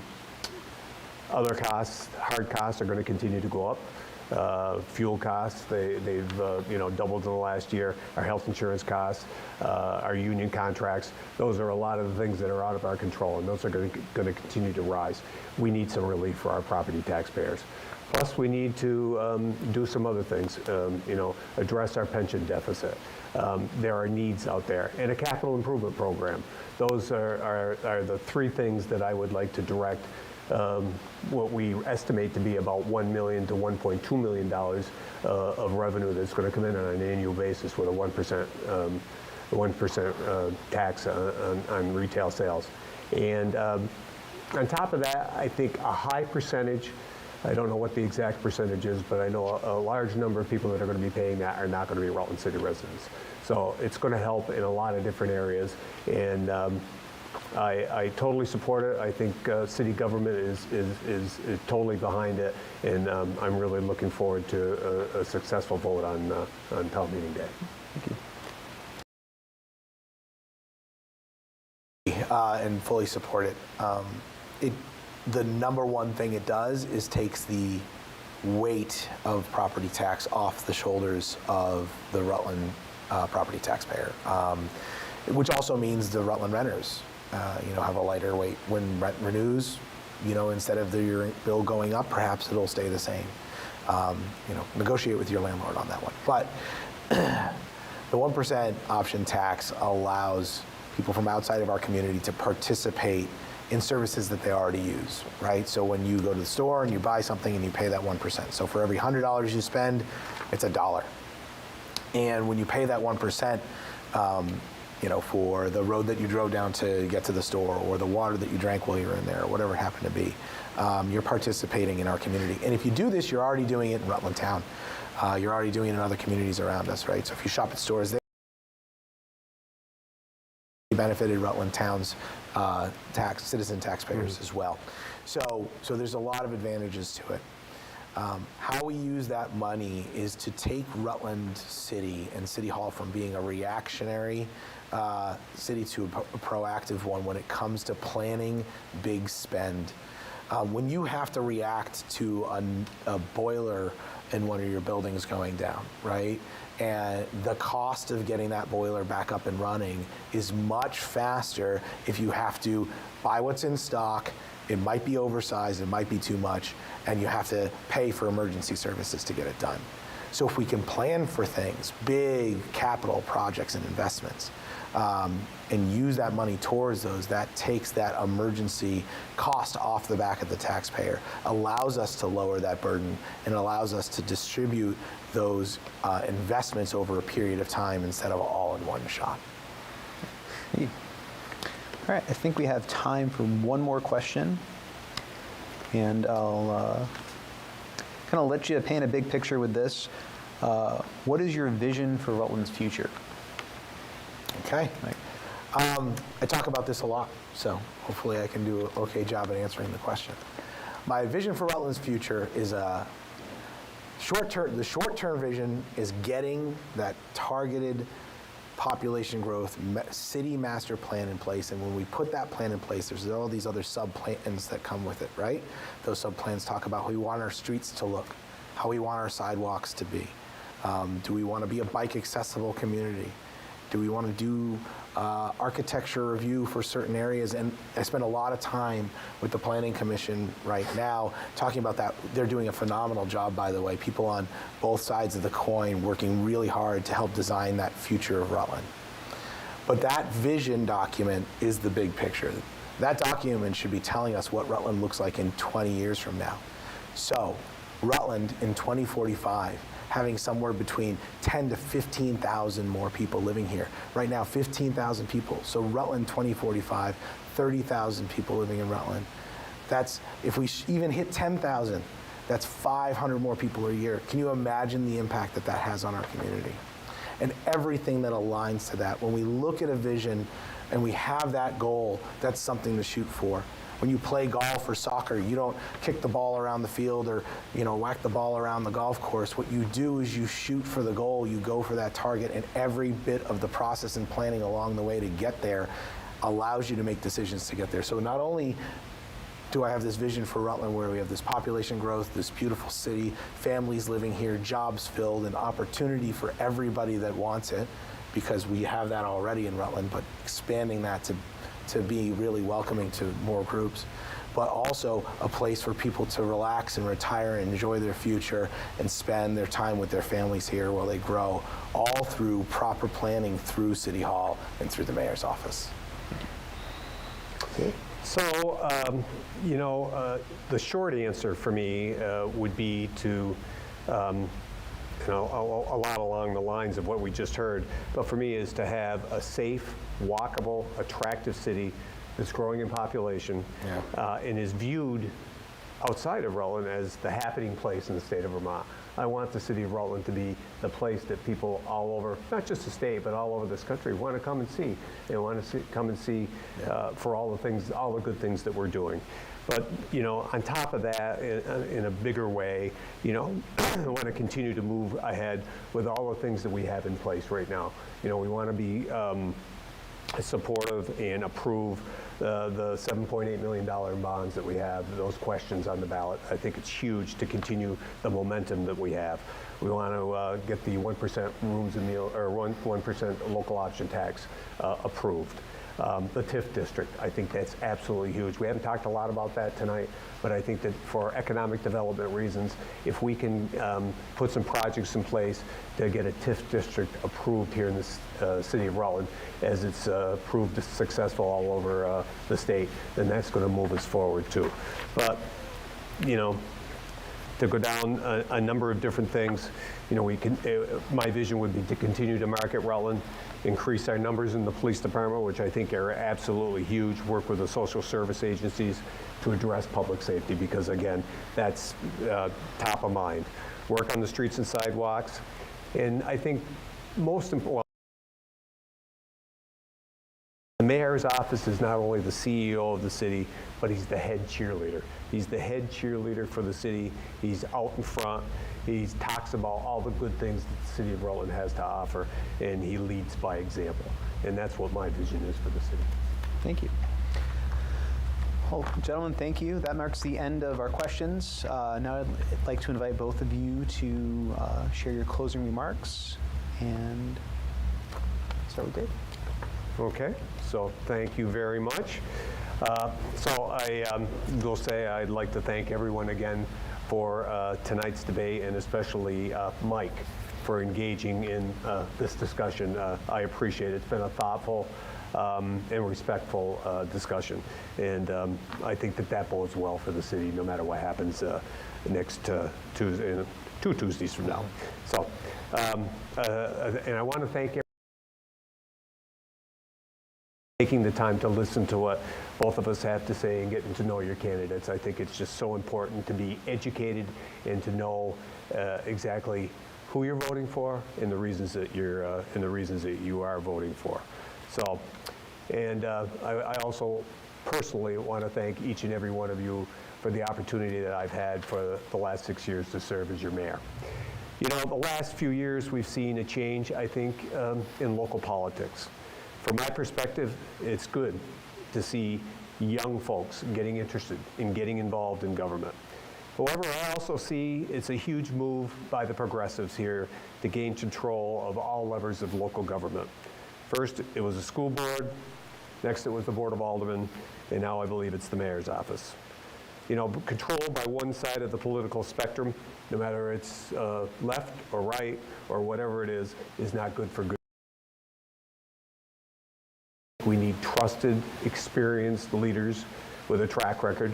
costs, hard costs, are going to continue to go up. Fuel costs, they've you know, doubled in the last year. Our health insurance costs, our union contracts, those are a lot of the things that are out of our control, and those are going to continue to rise. We need some relief for our property taxpayers. Plus, we need to do some other things, you know, address our pension deficit. There are needs out there, and a capital improvement program. Those are the three things that I would like to direct what we estimate to be about $1 million to $1.2 million of revenue that's going to come in on an annual basis with a 1% tax on retail sales. And on top of that, I think a high percentage, I don't know what the exact percentage is, but I know a large number of people that are going to be paying that are not going to be Rutland City residents. So it's going to help in a lot of different areas. And I totally support it. I think city government is totally behind it, and I'm really looking forward to a successful vote on town meeting day. Thank you. And fully support it. The number one thing it does is takes the weight of property tax off the shoulders of the Rutland property taxpayer, which also means the Rutland renters you know, have a lighter weight. When rent renews, you know, instead of your bill going up, perhaps it'll stay the same. You know, negotiate with your landlord on that one. But the 1% option tax allows people from outside of our community to participate in services that they already use, right? So when you go to the store and you buy something and you pay that 1%. So for every $100 you spend, it's $1. And when you pay that 1%, you know, for the road that you drove down to get to the store, or the water that you drank while you were in there, or whatever it happened to be, you're participating in our community. And if you do this, you're already doing it in Rutland Town. You're already doing it in other communities around us, right? So if you shop at stores there, you benefited Rutland Town's citizen taxpayers as well. So there's a lot of advantages to it. How we use that money is to take Rutland City and City Hall from being a reactionary city to a proactive one when it comes to planning big spend. When you have to react to a boiler in one of your buildings going down, right? And the cost of getting that boiler back up and running is much faster if you have to buy what's in stock. It might be oversized, it might be too much, and you have to pay for emergency services to get it done. So if we can plan for things, big capital projects and investments, and use that money towards those, that takes that emergency cost off the back of the taxpayer, allows us to lower that burden, and allows us to distribute those investments over a period of time instead of all in one shot. All right, I think we have time for one more question, and I'll kind of let you paint a big picture with this. What is your vision for Rutland's future? Okay. I talk about this a lot, so hopefully I can do an okay job at answering the question. My vision for Rutland's future is the short-term vision is getting that targeted population growth city master plan in place, and when we put that plan in place, there's all these other sub-plans that come with it, right? Those sub-plans talk about how we want our streets to look, how we want our sidewalks to be. Do we want to be a bike-accessible community? Do we want to do architecture review for certain areas? And I spend a lot of time with the Planning Commission right now talking about that. They're doing a phenomenal job, by the way. People on both sides of the coin working really hard to help design that future of Rutland. But that vision document is the big picture. That document should be telling us what Rutland looks like in 20 years from now. So Rutland in 2045, having somewhere between 10 to 15,000 more people living here. Right now, 15,000 people. So Rutland 2045, 30,000 people living in Rutland. That's, if we even hit 10,000, that's 500 more people a year. Can you imagine the impact that that has on our community? And everything that aligns to that. When we look at a vision and we have that goal, that's something to shoot for. When you play golf or soccer, you don't kick the ball around the field or whack the ball around the golf course. What you do is you shoot for the goal, you go for that target, and every bit of the process and planning along the way to get there allows you to make decisions to get there. So not only do I have this vision for Rutland where we have this population growth, this beautiful city, families living here, jobs filled, and opportunity for everybody that wants it, because we have that already in Rutland, but expanding that to be really welcoming to more groups, but also a place for people to relax and retire and enjoy their future and spend their time with their families here while they grow, all through proper planning through City Hall and through the mayor's office. So, the short answer for me would be to, a lot along the lines of what we just heard, but for me is to have a safe, walkable, attractive city that's growing in population and is viewed outside of Rutland as the happening place in the state of Vermont. I want the city of Rutland to be the place that people all over, not just the state, but all over this country want to come and see. They want to come and see for all the good things that we're doing. But, on top of that, in a bigger way, I want to continue to move ahead with all the things that we have in place right now. We want to be supportive and approve the $7.8 million in bonds that we have, those questions on the ballot. I think it's huge to continue the momentum that we have. We want to get the 1% rooms and meal, or 1% local option tax approved. The TIF district, I think that's absolutely huge. We haven't talked a lot about that tonight, but I think that for economic development reasons, if we can put some projects in place to get a TIF district approved here in the city of Rutland, as it's proved successful all over the state, then that's going to move us forward too. But, to go down a number of different things, my vision would be to continue to market Rutland, increase our numbers in the police department, which I think are absolutely huge, work with the social service agencies to address public safety, because again, that's top of mind. Work on the streets and sidewalks, and I think most important, the mayor's office is not only the CEO of the city, but he's the head cheerleader. He's the head cheerleader for the city. He's out in front. He talks about all the good things that the city of Rutland has to offer, and he leads by example. And that's what my vision is for the city. Thank you. Well, gentlemen, thank you. That marks the end of our questions. Now I'd like to invite both of you to share your closing remarks, and start with Dave. Okay, so thank you very much. So I will say I'd like to thank everyone again for tonight's debate, and especially Mike for engaging in this discussion. I appreciate it. It's been a thoughtful and respectful discussion, and I think that bodes well for the city no matter what happens next Tuesday, 2 Tuesdays from now. So, and I want to thank everyone taking the time to listen to what both of us have to say and getting to know your candidates. I think it's just so important to be educated and to know exactly who you're voting for and the reasons that you are voting for. So, and I also personally want to thank each and every one of you for the opportunity that I've had for the last 6 years to serve as your mayor. The last few years we've seen a change, I think, in local politics. From my perspective, it's good to see young folks getting interested in getting involved in government. However, I also see it's a huge move by the progressives here to gain control of all levers of local government. First, it was the school board. Next, it was the Board of Aldermen. And now I believe it's the mayor's office. Control by one side of the political spectrum, no matter it's left or right or whatever it is not good for good. trusted, experienced leaders with a track record.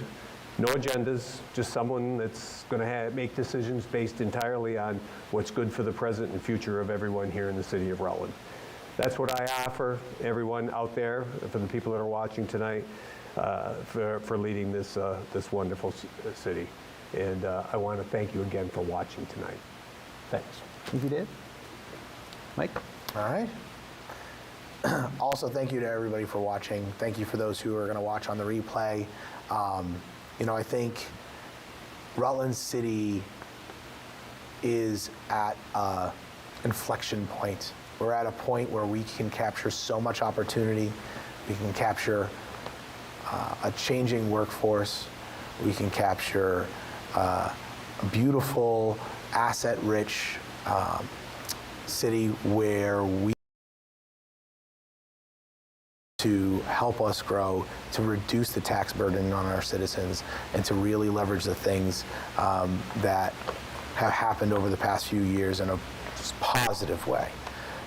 No agendas, just someone that's going to make decisions based entirely on what's good for the present and future of everyone here in the city of Rutland. That's what I offer everyone out there, for the people that are watching tonight, for leading this wonderful city. And I want to thank you again for watching tonight. Thanks. Thank you, Dave. Mike? All right. Also, thank you to everybody for watching. Thank you for those who are going to watch on the replay. You know, I think Rutland City is at an inflection point. We're at a point where we can capture so much opportunity. We can capture a changing workforce. We can capture a beautiful, asset-rich city where we to help us grow, to reduce the tax burden on our citizens, and to really leverage the things that have happened over the past few years in a positive way.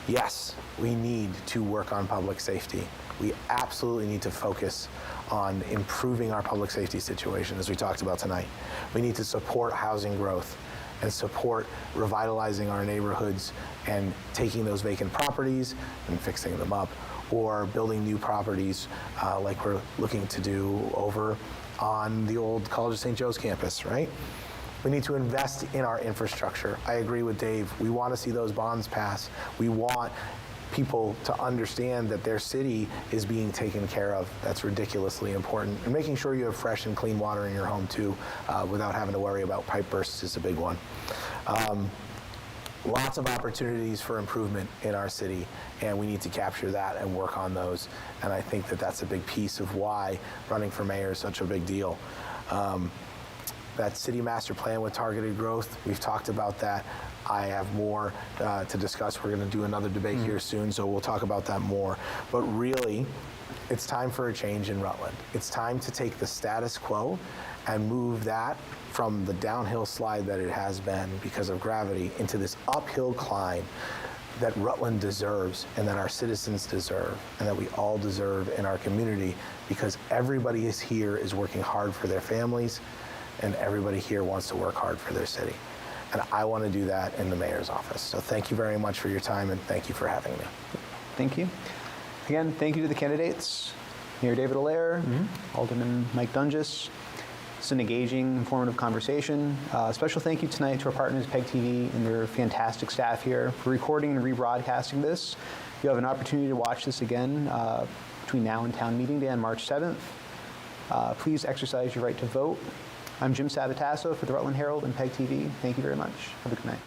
Yes, we need to work on public safety. We absolutely need to focus on improving our public safety situation, as we talked about tonight. We need to support housing growth and support revitalizing our neighborhoods and taking those vacant properties and fixing them up, or building new properties like we're looking to do over on the old College of St. Joe's campus, right? We need to invest in our infrastructure. I agree with Dave. We want to see those bonds pass. We want people to understand that their city is being taken care of. That's ridiculously important. And making sure you have fresh and clean water in your home too, without having to worry about pipe bursts is a big one. Lots of opportunities for improvement in our city, and we need to capture that and work on those. And I think that that's a big piece of why running for mayor is such a big deal. That city master plan with targeted growth, we've talked about that. I have more to discuss. We're going to do another debate here soon, so we'll talk about that more. But really, it's time for a change in Rutland. It's time to take the status quo and move that from the downhill slide that it has been because of gravity into this uphill climb that Rutland deserves and that our citizens deserve and that we all deserve in our community, because everybody here is working hard for their families and everybody here wants to work hard for their city. And I want to do that in the mayor's office. So thank you very much for your time, and thank you for having me. Thank you. Again, thank you to the candidates, Mayor David Allaire, Alderman Mike Dunges. It's an engaging, informative conversation. Special thank you tonight to our partners, PEG TV, and their fantastic staff here for recording and rebroadcasting this. You have an opportunity to watch this again between now and town meeting day on March 7th. Please exercise your right to vote. I'm Jim Sabataso for the Rutland Herald and PEG TV. Thank you very much. Have a good night.